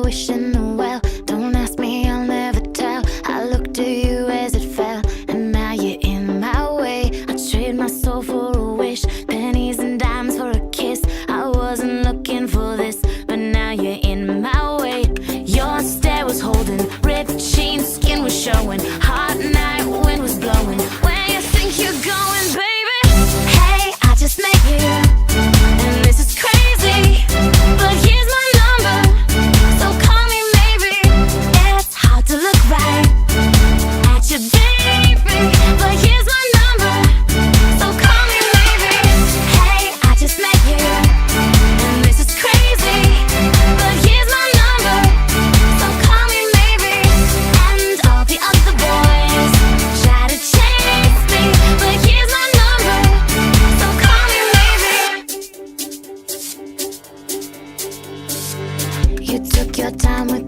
wishing well. Don't ask me, I'll never tell. I looked to you as it fell, and now you're in my way. I trade my soul for a wish, pennies and dimes for a kiss. I wasn't looking for this, but now you're in my way. Your stare was holding, ripped jeans, skin was showing. Hot night, wind was blowing. Where you think you're going, baby? Hey, I just met you, and this is crazy, but here's my number, so call me maybe. It's hard to look right at you, baby, but here's my number, so call me maybe. Hey, I just met you, and this is crazy, but here's my number, so call me maybe. And all the other boys try to chase me, but here's my number, so call me maybe. You took your time with